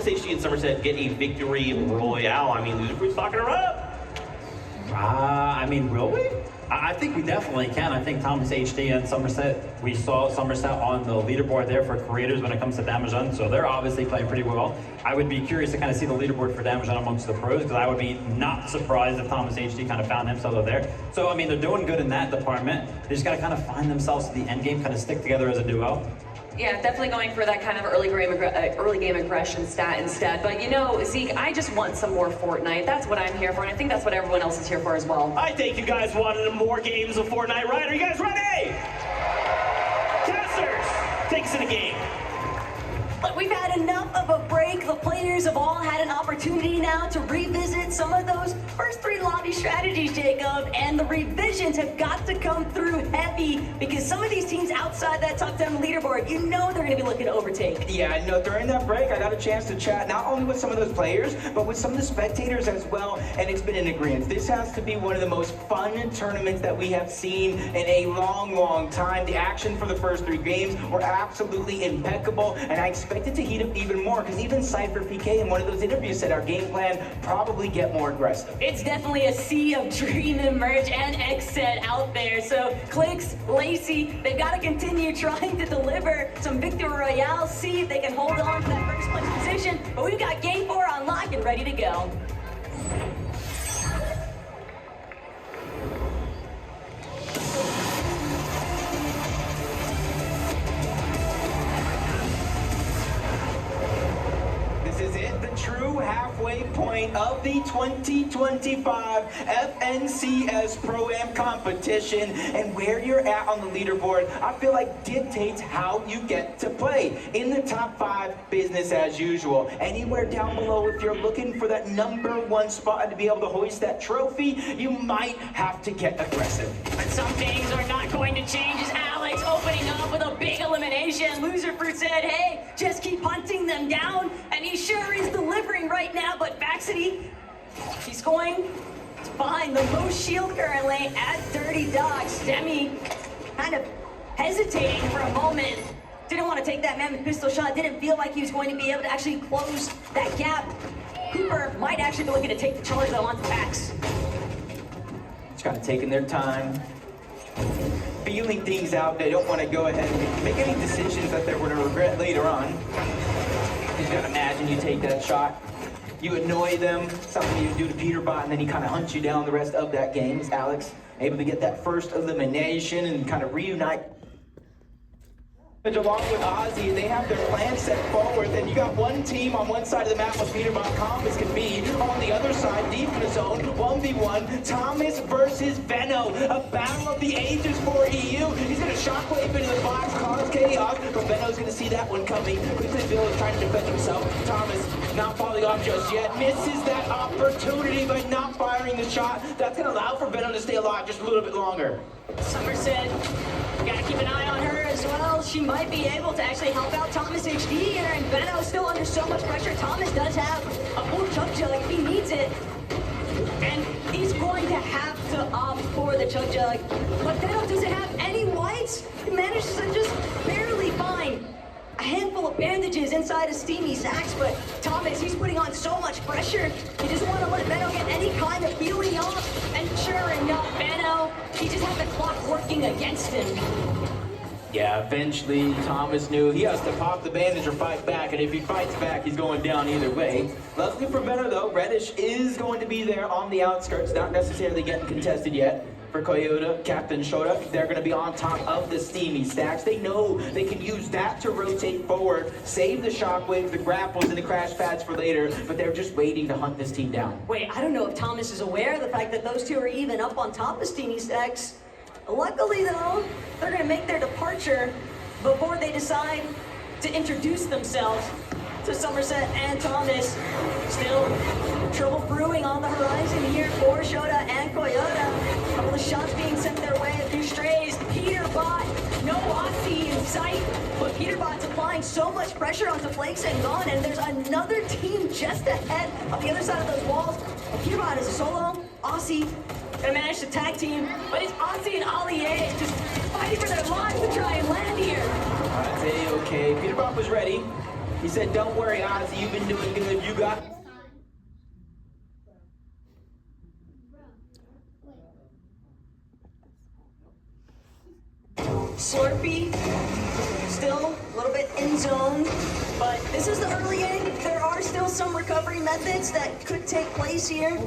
Thomas HD and Somerset get a victory royale? I mean, Loser Fruit's knocking her up. I mean, will we? I think we definitely can. I think Thomas HD and Somerset, we saw Somerset on the leaderboard there for creators when it comes to damage done, so they're obviously playing pretty well. I would be curious to kind of see the leaderboard for damage done amongst the pros, because I would be not surprised if Thomas HD kind of found himself over there. So, I mean, they're doing good in that department. They just got to kind of find themselves to the end game, kind of stick together as a duo. Yeah, definitely going for that kind of early game aggression stat instead. But you know, Zeke, I just want some more Fortnite. That's what I'm here for, and I think that's what everyone else is here for as well. I think you guys wanted more games of Fortnite, right? Are you guys ready? Casters, take us to the game. Look, we've had enough of a break. The players have all had an opportunity now to revisit some of those first three lobby strategies, Jacob, and the revisions have got to come through heavy because some of these teams outside that top 10 leaderboard, you know they're going to be looking to overtake. Yeah, no, during that break, I got a chance to chat not only with some of those players, but with some of the spectators as well, and it's been an agreement. This has to be one of the most fun tournaments that we have seen in a long, long time. The action for the first three games were absolutely impeccable, and I expect it to heat up even more, because even Cypher PK in one of those interviews said our game plan probably get more aggressive. It's definitely a sea of Dream and Merge and Xset out there. So Clicks, Lacey, they've got to continue trying to deliver some Victory Royale, see if they can hold on to that first place position. But we've got Game 4 on lock and ready to go. True halfway point of the 2025 FNCS Pro-Am competition, and where you're at on the leaderboard, I feel like dictates how you get to play. In the top 5, business as usual. Anywhere down below, if you're looking for that #1 spot and to be able to hoist that trophy, you might have to get aggressive. But some things are not going to change as Alex opening up with a big elimination. Loser Fruit said, hey, just keep hunting them down, and he sure is delivering right now, but Baxity, he's going to find the most shield currently at Dirty Dogs. Demi kind of hesitating for a moment. Didn't want to take that mammoth pistol shot, didn't feel like he was going to be able to actually close that gap. Cooper might actually be looking to take the charge though onto Bax. Just kind of taking their time, feeling things out. They don't want to go ahead and make any decisions that they're going to regret later on. You gotta imagine you take that shot, you annoy them, something you do to Peterbot, and then he kind of hunts you down the rest of that game. Is Alex able to get that first elimination and kind of reunite? Along with Ozzy, they have their plan set forward, and you got one team on one side of the map with Peterbot Compass can be. On the other side, deep in the zone, 1v1, Thomas versus Venno, a battle of the ages for EU. He's gonna shockwave into the box, cause chaos, but Venno's gonna see that one coming. Quickly, Bill is trying to defend himself. Thomas not falling off just yet, misses that opportunity by not firing the shot. That's gonna allow for Venno to stay alive just a little bit longer. Somerset, gotta keep an eye on her as well. She might be able to actually help out Thomas HD here, and Benno's still under so much pressure. Thomas does have a full chug jug if he needs it, and he's going to have to opt for the chug jug. But Benno doesn't have any whites. He manages to just barely find a handful of bandages inside of Steamy Sacks, but Thomas, he's putting on so much pressure. He doesn't want to let Benno get any kind of healing off, and sure enough, Benno, he just had the clock working against him. Yeah, eventually Thomas knew he has to pop the bandage or fight back, and if he fights back, he's going down either way. Luckily for Venno though, Reddish is going to be there on the outskirts, not necessarily getting contested yet. For Coyote, Captain Shota, they're going to be on top of the Steamy Stacks. They know they can use that to rotate forward, save the shockwaves, the grapples, and the crash pads for later, but they're just waiting to hunt this team down. Wait, I don't know if Thomas is aware of the fact that those two are even up on top of Steamy Stacks. Luckily though, they're going to make their departure before they decide to introduce themselves to Somerset and Thomas. Still, trouble brewing on the horizon here for Shota and Coyote. A couple of shots being sent their way, a few strays. Peterbot, no Aussie in sight, but Peterbot's applying so much pressure onto Flakes and Gone, and there's another team just ahead on the other side of those walls. Peterbot is a solo, Aussie gonna manage to tag team, but it's Aussie and Allier just fighting for their lives to try and land here. That's A-okay. Peterbot was ready. He said, don't worry, Ozzy, you've been doing good. You got... Slurpee, still a little bit in zone, but this is the early game. There are still some recovery methods that could take place here.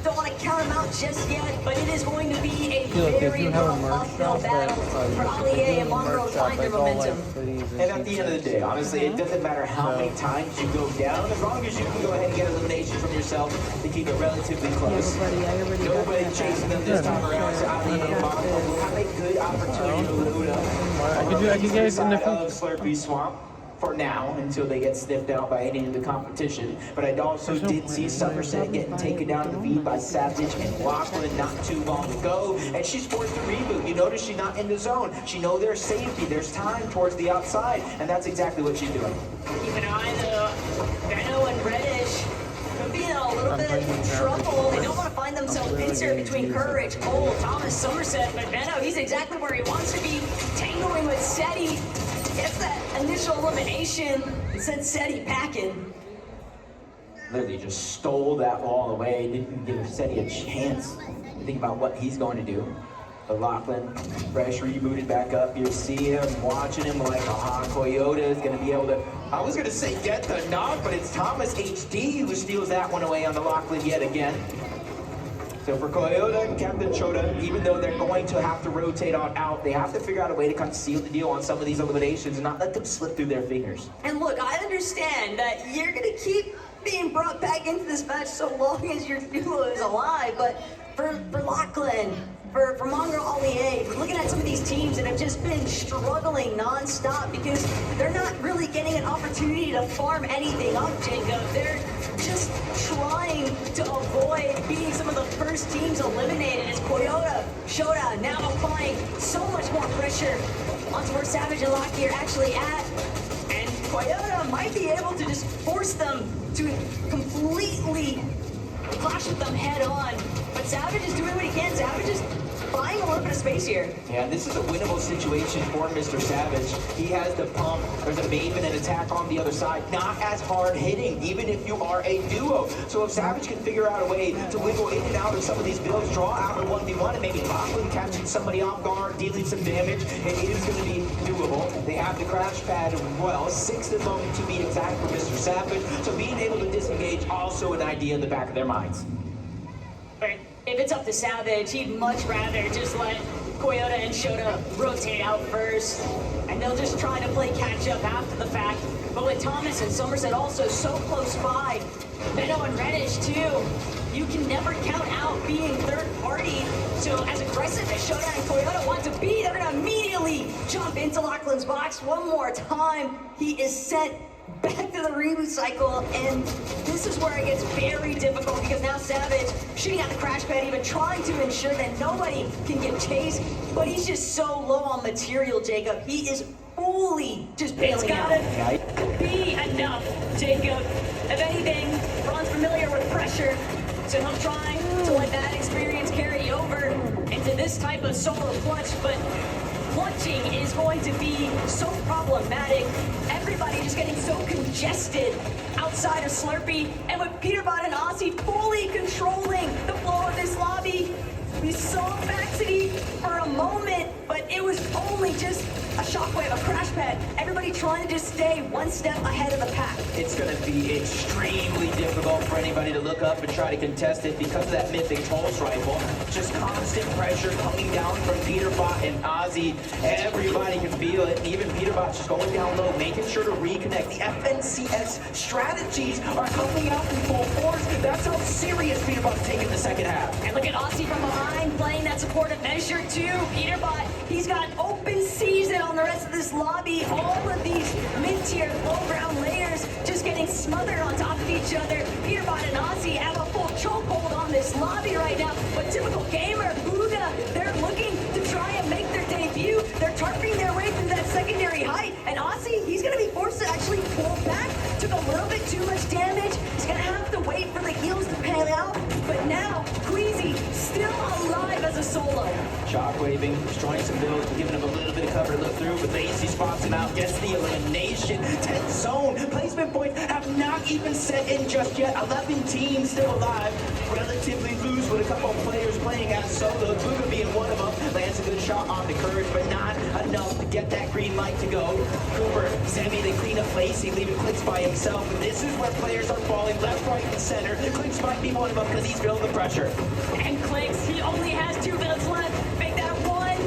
Don't want to count them out just yet, but it is going to be a very rough uphill battle for Allier and Monroe to find their momentum. And at the end of the day, honestly, it doesn't matter how many times you go down, as long as you can go ahead and get elimination from yourself to keep it relatively close. Nobody chasing them this time around, so Allier and Monroe will have a good opportunity to load up. I could get in the of Slurpee Swamp. For now, until they get sniffed out by any of the competition. But I also did see Somerset getting taken down the feed by Savage and Lachlan not too long ago, and she's forced to reboot. You notice she's not in the zone. She knows there's safety, there's time towards the outside, and that's exactly what she's doing. Keep an eye though. Benno and Reddish could be in a little bit of trouble. They don't want to find themselves pinched here between Courage, Cole, Thomas, Somerset, but Benno, he's exactly where he wants to be, tangling with Seti. Gets that initial elimination and sent Seti packing. Literally just stole that ball away, didn't give Seti a chance to think about what he's going to do. But Lachlan, fresh rebooted back up. You see him, watching him like, Coyote is going to be able to, I was going to say get the knock, but it's Thomas HD who steals that one away on the Lachlan yet again. So for Coyote and Captain Chota, even though they're going to have to rotate on out, they have to figure out a way to kind of seal the deal on some of these eliminations and not let them slip through their fingers. And look, I understand that you're going to keep being brought back into this match so long as your duo is alive, but for Lachlan, for Mongrel Allier, we're looking at some of these teams that have just been struggling non-stop because they're not really getting an opportunity to farm anything up, Jacob. They're just trying to avoid being some of the first teams eliminated as Coyote, Shota now applying so much more pressure onto where Savage and Lockheed are actually at. And Coyote might be able to just force them to completely clash with them head on. But Savage is doing what he can. Savage is buying a little bit of space here. Yeah, this is a winnable situation for Mr. Savage. He has the pump, there's a Maven and attack on the other side. Not as hard hitting, even if you are a duo. So if Savage can figure out a way to wiggle in and out of some of these builds, draw out a 1v1, and maybe Lachlan catching somebody off guard, dealing some damage, it is going to be doable. They have the crash pad as well, 6 of them to be exact for Mr. Savage. So being able to disengage, also an idea in the back of their minds. But if it's up to Savage, he'd much rather just let Coyote and Shota rotate out first, and they'll just try to play catch up after the fact. But with Thomas and Somerset also so close by, Benno and Reddish too, you can never count out being third party. So as aggressive as Shota and Coyote want to be, they're gonna immediately jump into Lachlan's box one more time. He is sent back to the reboot cycle, and this is where it gets very difficult because now Savage shooting at the crash pad, even trying to ensure that nobody can get chased, but he's just so low on material, Jacob. He is fully just bailing out. It's gotta be enough, Jacob. If anything, Ron's familiar with pressure, so he'll try to let that experience carry over into this type of solo clutch, but clutching is going to be so problematic. Everybody just getting so congested outside of Slurpee, and with Peterbot and Aussie fully controlling the flow of this lobby, we saw Baxity for a moment, but it was only just a shockwave, a crash pad. Everybody trying to just stay one step ahead of the pack. It's going to be extremely difficult for anybody to look up and try to contest it because of that mythic pulse rifle. Just constant pressure coming down from Peterbot and Ozzy. Everybody can feel it. Even Peterbot just going down low, making sure to reconnect. The FNCS strategies are coming out in full force. That's how serious Peterbot's taking the second half. And look at Aussie from behind playing that supportive measure too. Peterbot, he's got open season on the rest of this lobby. All of these mid-tier, low-ground layers just getting smothered on top of each other. Peterbot and Aussie have a full chokehold on this lobby right now. But typical gamer, Buddha, they're looking to try and make their debut. They're targeting their way through that secondary height. And Aussie, he's going to be forced to actually pull back. Took a little bit too much damage. He's going to have to wait for the heals to pan out. But now, Queasy still alive as a solo. Shockwaving, destroying some builds, giving him a little bit of cover to look through, but Lacey spots him out, gets the elimination. 10th zone, placement points have not even set in just yet. 11 teams still alive, relatively loose with a couple of players playing as solos. Luga being one of them, lands a good shot on the Courage, but not enough to get that green light to go. Cooper, Sammy, they clean up Lacey, leaving Clicks by himself, and this is where players are falling left, right, and center. Clicks might be one of them because he's feeling the pressure. And Clicks, he only has 2 builds left. Make that one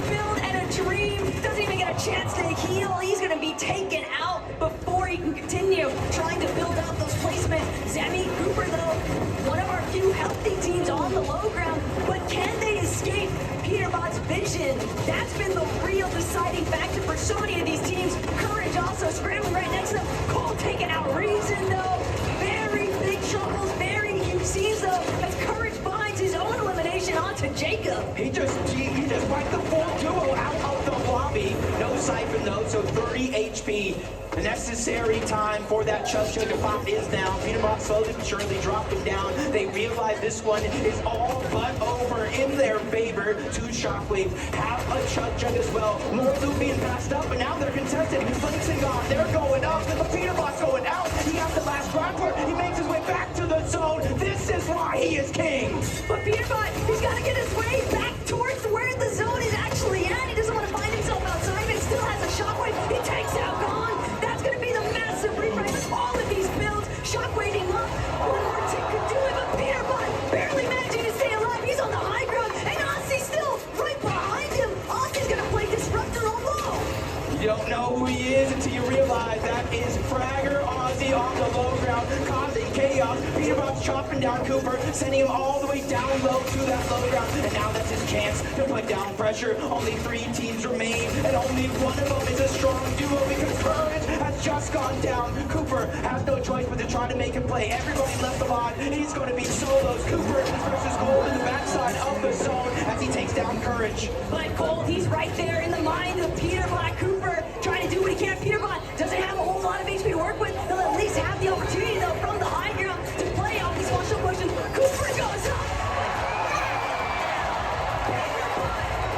build and a dream. Doesn't even get a chance to heal. He's gonna be taken out before he can continue trying to build out those placements. Sammy Cooper, though, one of our few healthy teams on the low ground, but can they escape Peterbot's vision? That's been the real deciding factor for so many of these teams. Courage also scrambling right next to them. Cole taking out Reason, though. Very big troubles, very huge scenes, though, as Courage finds his own elimination onto Jacob. He just wiped the full duo out of the lobby. No siphon though, so 30 HP. The necessary time for that Chug Chugga Pop is now. Peterbot slowly but surely dropped him down. They realize this one is all but over in their favor. 2 Shockwave have a Chug Chug as well. More loot being passed up, and now they're contested. Flexing on, they're going up. The Peterbot's going out. He has the last grappler. He makes his way back to the zone. This is why he is king. But Peterbot, he's got to get his way back towards where the zone is actually at. He doesn't want to find himself outside, but still has a shockwave. He takes out Gone. That's going to be the massive reframe of all of these builds. Shockwaving up. One more tick could do it, but Peterbot barely managing to stay alive. He's on the high ground, and Ozzy's still right behind him. Ozzy's going to play Disruptor on low. You don't know who he is until you realize that is Fragger Ozzy on the low ground, causing chaos. Peterbot's chopping down Cooper, sending him all the way down low to that low ground, and now that's his chance to put down pressure. Only 3 teams remain, and only one of them is a strong duo because Courage has just gone down. Cooper has no choice but to try to make him play. Everybody left alive. He's going to be solos. Cooper versus Gold in the backside of the zone as he takes down Courage. But Gold, he's right there in the mind of Peterbot. Cooper trying to do what he can. Peterbot doesn't have a whole lot of HP to work with. He'll at least have the opportunity, though, from the high ground to play off these one-shot motions. Cooper goes up.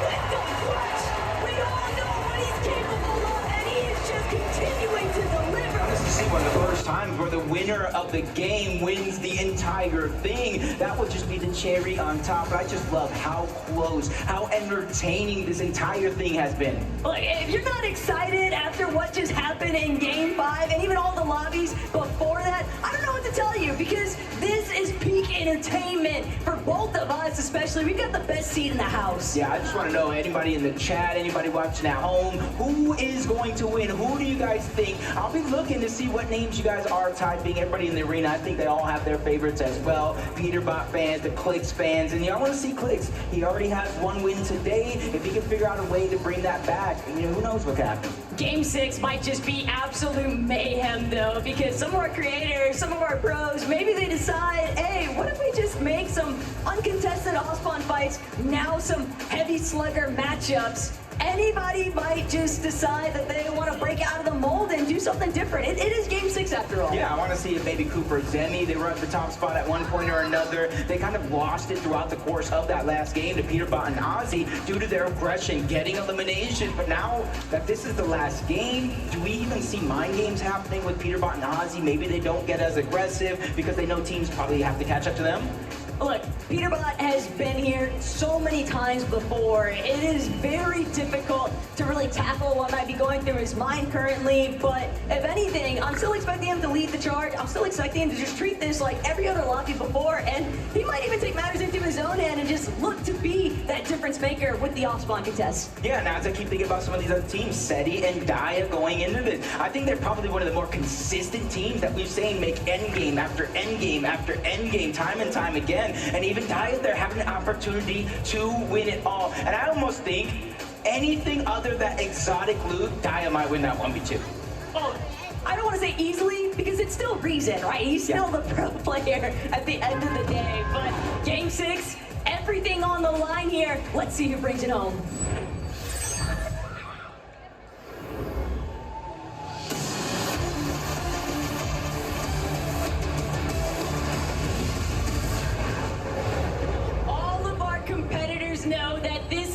With the clutch. We all know what he's capable of, and he is just continuing to deliver. This is one of the first times where the winner of the game wins the entire thing. That would just be the cherry on top. But I just love how close, how entertaining this entire thing has been. Look, if you're not excited after what just happened in Game 5 and even all the lobbies before that, I don't know what to tell you because this is peak entertainment for both of us, especially. We've got the best seat in the house. Yeah, I just want to know, anybody in the chat, anybody watching at home, who is going to win? Who do you guys think? I'll be looking to see what names you guys are typing. Everybody in the arena, I think they all have their favorites as well. Peterbot fans, the Clicks fans, and I want to see Clicks. He already has 1 win today. If he can figure out a way to bring that back, who knows what can happen. Game 6 might just be absolute mayhem, though, because some of our creators, some of our pros, maybe they decide, hey, what if we just make some uncontested all-spawn fights, now some heavy slugger matchups? Anybody might just decide that they want to break out of the mold and do something different. It is Game 6 after all. Yeah, I want to see if maybe Cooper and Zemi, they were at the top spot at one point or another. They kind of lost it throughout the course of that last game to Peterbot and Ozzy due to their aggression, getting elimination. But now that this is the last game, do we even see mind games happening with Peterbot and Ozzy? Maybe they don't get as aggressive because they know teams probably have to catch up to them. Look, Peterbot has been here so many times before. It is very difficult to really tackle what might be going through his mind currently, but if anything, I'm still expecting him to lead the charge. I'm still expecting him to just treat this like every other lobby before, and he might even take matters into his own hand and just look to be that difference maker with the off-spawn contest. Yeah, now as I keep thinking about some of these other teams, SETI and Dia going into this, I think they're probably one of the more consistent teams that we've seen make endgame after endgame after endgame, time and time again. And even Dia, they're having an opportunity to win it all. And I almost think anything other than exotic loot, Dia might win that 1v2. Oh, I don't want to say easily because it's still Reason, right? He's still the pro player at the end of the day. But Game 6, everything on the line here. Let's see who brings it home. Know that this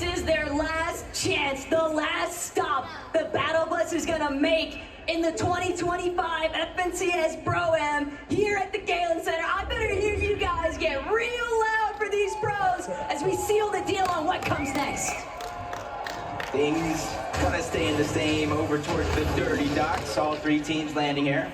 guys, the last stop the Battle Bus is gonna make in the 2025 FNCS Pro-Am here at the Galen Center. I better hear you guys get real loud for these pros as we seal the deal on what comes next. Things kind of staying the same over towards the dirty docks. All three teams landing here.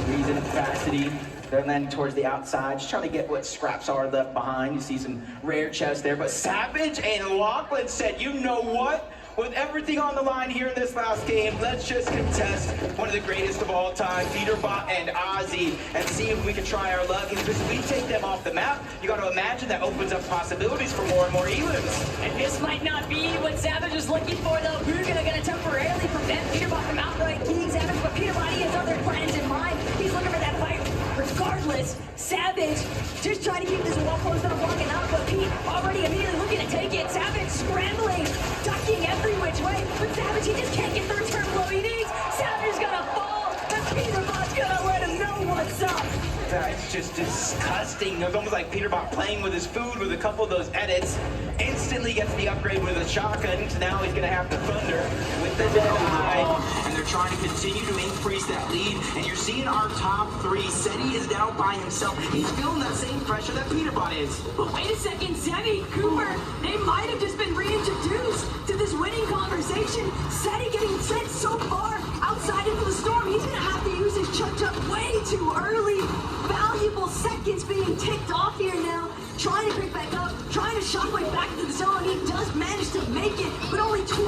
Reason capacity. They're landing towards the outside, just trying to get what scraps are left behind. You see some rare chests there, but Savage and Lachlan said, you know what? With everything on the line here in this last game, let's just contest one of the greatest of all time, Peterbot and Ozzy, and see if we can try our luck. And if we take them off the map, you got to imagine that opens up possibilities for more and more elims. And this might not be what Savage is looking for, though. Rugen are going to temporarily prevent Peterbot from outright keying Savage, but Peterbot, he has other plans in mind. He's looking for that fight. Regardless, Savage just trying to keep this wall closed up long enough, but Pete already immediately looking to take it. Savage scrambling, ducking every which way, but Savage, he just can't get the return blow he needs. Savage is gonna fall, and Peterbot's gonna let him know what's up. That's just disgusting. It was almost like Peterbot playing with his food with a couple of those edits. Instantly gets the upgrade with a shotgun. So now he's going to have the Thunder with the dead eye. And they're trying to continue to increase that lead. And you're seeing our top three. Seti is now by himself. He's feeling that same pressure that Peterbot is. But wait a second, Seti, Cooper, they might have just been reintroduced to this winning conversation. Seti getting sent so far outside into the storm, he's gonna have to use his chuck way too early. Valuable seconds being ticked off here now. Trying to pick back up, trying to shockwave back into the zone. He does manage to make it, but only 20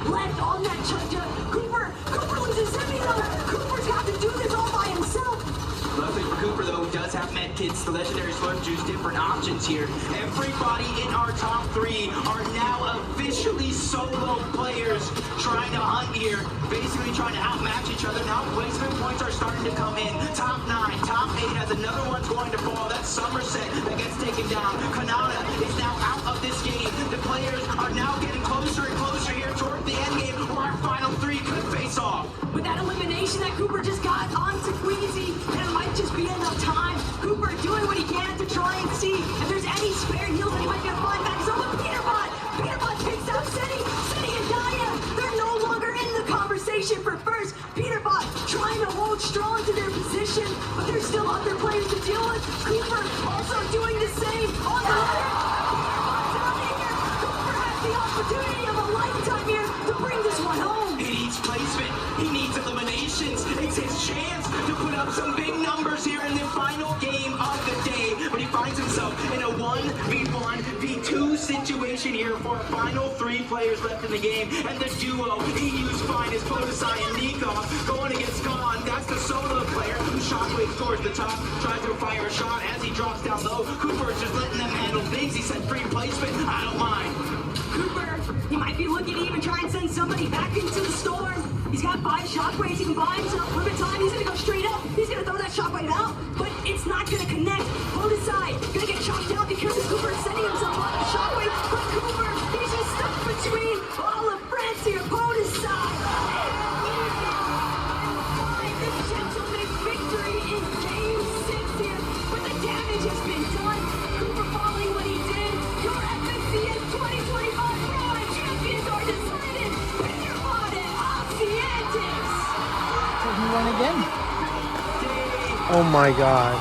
left on that chuck. Cooper loses Seti though. Cooper's got to do this all by himself. Luckily for Cooper, though, does have med kits, the legendary slurp juice, different options here. Everybody in our top three are now officially solo players trying to hunt here, basically trying to outmatch each other. Now placement points are starting to come in. Top 9, top 8 has another one's going to fall. That's Somerset that gets taken down. Kanata is now out of this game. The players are now getting closer and closer here toward the end game where our final three could face off. With that elimination that Cooper just got onto Queasy, and it might just be enough time. Cooper doing what he can to try and see if there's any spare heals that he might be able to find back. So the Peterbot picks out Seti and Daya. They're no longer in the conversation for first. Peterbot trying to hold strong to their position, but there's still other players to deal with. Cooper also doing the same on the other. Peterbot's out of here. Cooper has the opportunity of a lifetime here to bring this one home. He needs placement. He needs eliminations. It's his chance to put up some big numbers here in the final game of the day. But he finds himself in a 1v1, v2 situation here for our final three players left in the game. And the duo, EU's finest, Podesai and Nikov, going against Gon. That's the solo player who shockwaves towards the top, tries to fire a shot as he drops down low. Cooper is just letting them handle things. He said free placement, I don't mind. Cooper, he might be looking to even try and send somebody back into the storm. He's got 5 shockwaves, he can buy himself a little bit of time. He's gonna go straight up. He's gonna throw that shockwave out, but it's not gonna connect. Podesai gonna get chopped down because Cooper is setting himself up the shockwave. But Cooper, he's just stuck between all of France here. Podesai. The gentleman victory in game 6 here, but the damage has been done. Cooper following what he did. Your FNCS 2025 Pro and champions are decided with your body of the antics. He won again. Oh my god.